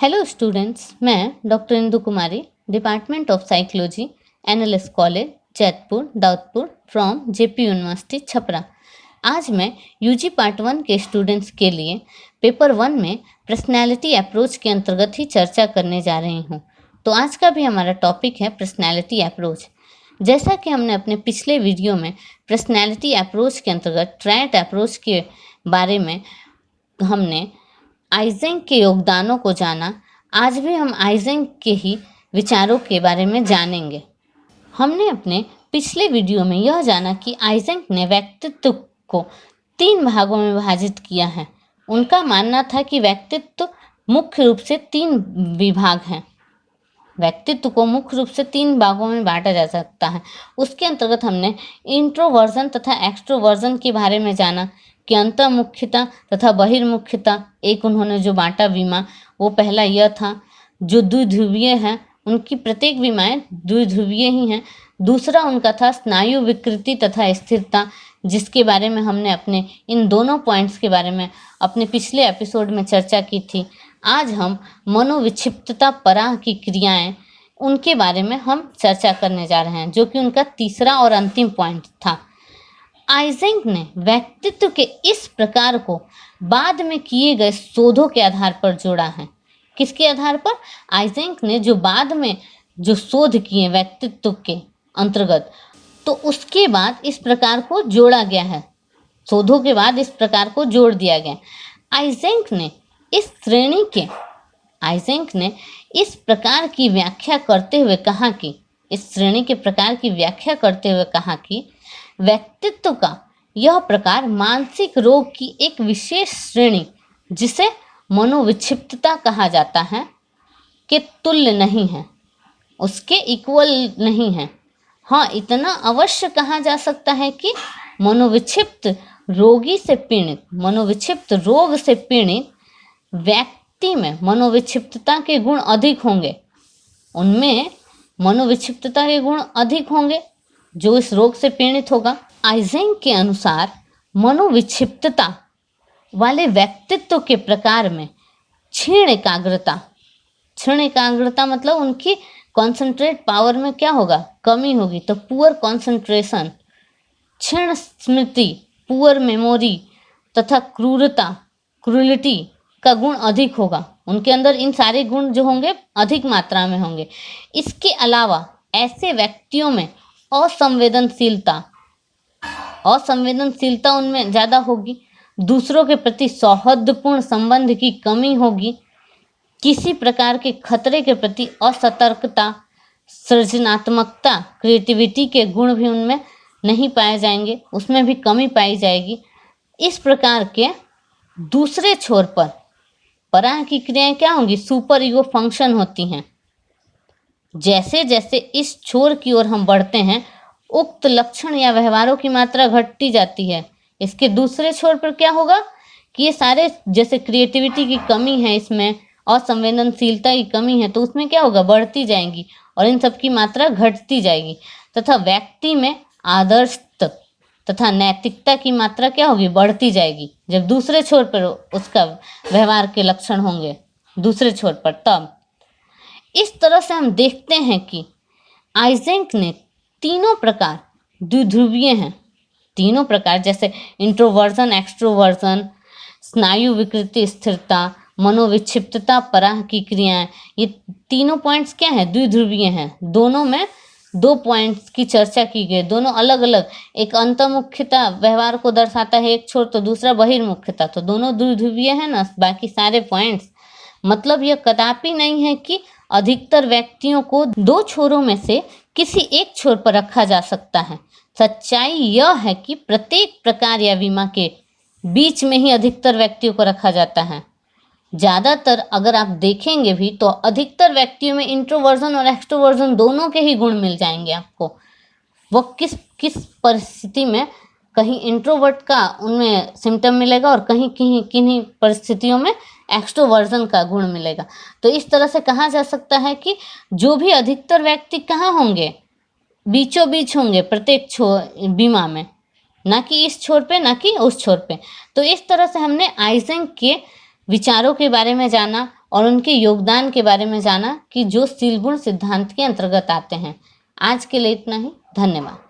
Hello students, मैं doctor Indu Kumari, department of psychology, NLS college, Jaitpur, Daudpur from JP university Chhapra. आज मैं UG part 1 के students के लिए पेपर 1 में पर्सनैलिटी अप्रोच के अंतर्गत ही चर्चा करने जा रही हूँ। तो आज का भी हमारा टॉपिक है पर्सनैलिटी अप्रोच। जैसा कि हमने अपने पिछले वीडियो में पर्सनैलिटी अप्रोच के अंतर्गत ट्रायड अप्रोच के बारे में हमने आइजेंक के योगदानों को जाना, आज भी हम आइजेंक के ही विचारों के बारे में जानेंगे। हमने अपने पिछले वीडियो में यह जाना कि आइजेंक ने व्यक्तित्व को 3 भागों में विभाजित किया है। उनका मानना था कि व्यक्तित्व मुख्य रूप से 3 विभाग हैं। व्यक्तित्व को मुख्य रूप से 3 भागों में बांटा जा सकता है। उसके अंतर्गत हमने इंट्रोवर्जन तथा एक्सट्रोवर्जन के बारे में जाना कि अंतर्मुखिता तथा बहिर्मुखिता एक उन्होंने जो बांटा विमा, वो पहला यह था। जो द्विध्रुवीय हैं उनकी प्रत्येक विमाएं द्विध्रुवीय ही हैं। दूसरा उनका था स्नायु विकृति तथा स्थिरता, जिसके बारे में हमने अपने इन दोनों पॉइंट्स के बारे में अपने पिछले एपिसोड में चर्चा की थी। आज हम मनोविक्षिप्तता पराह की क्रियाएं, उनके बारे में हम चर्चा करने जा रहे हैं, जो कि उनका तीसरा और अंतिम पॉइंट था। आइजेंक ने व्यक्तित्व के इस प्रकार को बाद में किए गए शोधों के आधार पर जोड़ा है। किसके आधार पर? आइजेंक ने जो बाद में जो शोध किए व्यक्तित्व के अंतर्गत, तो उसके बाद इस प्रकार को जोड़ा गया है। शोधों के बाद इस प्रकार को जोड़ दिया गया। आइजेंक ने इस प्रकार की व्याख्या करते हुए कहा कि व्यक्तित्व का यह प्रकार मानसिक रोग की एक विशेष श्रेणी, जिसे मनोविक्षिप्तता कहा जाता है, के तुल्य नहीं है, उसके इक्वल नहीं है। हाँ, इतना अवश्य कहा जा सकता है कि मनोविक्षिप्त रोग से पीड़ित व्यक्ति में मनोविक्षिप्तता के गुण अधिक होंगे। उनमें मनोविक्षिप्तता के गुण अधिक होंगे जो इस रोग से पीड़ित होगा। आइजेंक के अनुसार मनोविक्षिप्तता वाले व्यक्तित्व के प्रकार में क्षीण एकाग्रता मतलब उनकी कॉन्सेंट्रेट पावर में क्या होगा? कमी होगी। तो पुअर कॉन्सेंट्रेशन, क्षीण स्मृति, पुअर मेमोरी तथा क्रूरलिटी का गुण अधिक होगा। उनके अंदर इन सारे गुण जो होंगे अधिक मात्रा में होंगे। इसके अलावा ऐसे व्यक्तियों में असंवेदनशीलता उनमें ज़्यादा होगी। दूसरों के प्रति सौहार्दपूर्ण संबंध की कमी होगी। किसी प्रकार के खतरे के प्रति असतर्कता, सृजनात्मकता, क्रिएटिविटी के गुण भी उनमें नहीं पाए जाएंगे, उसमें भी कमी पाई जाएगी। इस प्रकार के दूसरे छोर पर पराह की क्रियाएं क्या होंगी? सुपर ईगो फंक्शन होती हैं। जैसे जैसे इस छोर की ओर हम बढ़ते हैं, उक्त लक्षण या व्यवहारों की मात्रा घटती जाती है। इसके दूसरे छोर पर क्या होगा कि ये सारे, जैसे क्रिएटिविटी की कमी है, इसमें असंवेदनशीलता की कमी है, तो उसमें क्या होगा? बढ़ती जाएंगी और इन सब की मात्रा घटती जाएगी। तथा व्यक्ति में आदर्श तथा नैतिकता की मात्रा क्या होगी? बढ़ती जाएगी। जब दूसरे छोर पर उसका व्यवहार के लक्षण होंगे दूसरे छोर पर, तब इस तरह से हम देखते हैं कि आइजेंक ने तीनों प्रकार द्विध्रुवीय हैं। तीनों प्रकार जैसे इंट्रोवर्जन, एक्सट्रोवर्जन, स्नायु विकृति, स्थिरता, मनोविक्षिप्तता पराह की क्रियाएं, ये तीनों पॉइंट्स क्या हैं? द्विध्रुवीय हैं। दोनों में 2 पॉइंट्स की चर्चा की गई, दोनों अलग अलग। एक अंतर्मुखिता व्यवहार को दर्शाता है एक छोर, तो दूसरा बहिर्मुखिता, तो दोनों द्विध्रुवीय है ना बाकी सारे पॉइंट्स। मतलब यह कदापि नहीं है कि अधिकतर व्यक्तियों को 2 छोरों में से किसी एक छोर पर रखा जा सकता है। सच्चाई यह है कि प्रत्येक प्रकार या विमा के बीच में ही अधिकतर व्यक्तियों को रखा जाता है। ज़्यादातर अगर आप देखेंगे भी तो अधिकतर व्यक्तियों में इंट्रोवर्जन और एक्सट्रोवर्जन दोनों के ही गुण मिल जाएंगे आपको। वो किस परिस्थिति में, कहीं इंट्रोवर्ट का उनमें सिम्टम मिलेगा और किन्हीं परिस्थितियों में एक्सट्रोवर्जन का गुण मिलेगा। तो इस तरह से कहा जा सकता है कि जो भी अधिकतर व्यक्ति कहाँ होंगे? बीचों बीच होंगे प्रत्येक बीमा में, ना कि इस छोर पे ना कि उस छोर पे। तो इस तरह से हमने आइजेंक के विचारों के बारे में जाना और उनके योगदान के बारे में जाना कि जो सील गुण सिद्धांत के अंतर्गत आते हैं। आज के लिए इतना ही। धन्यवाद।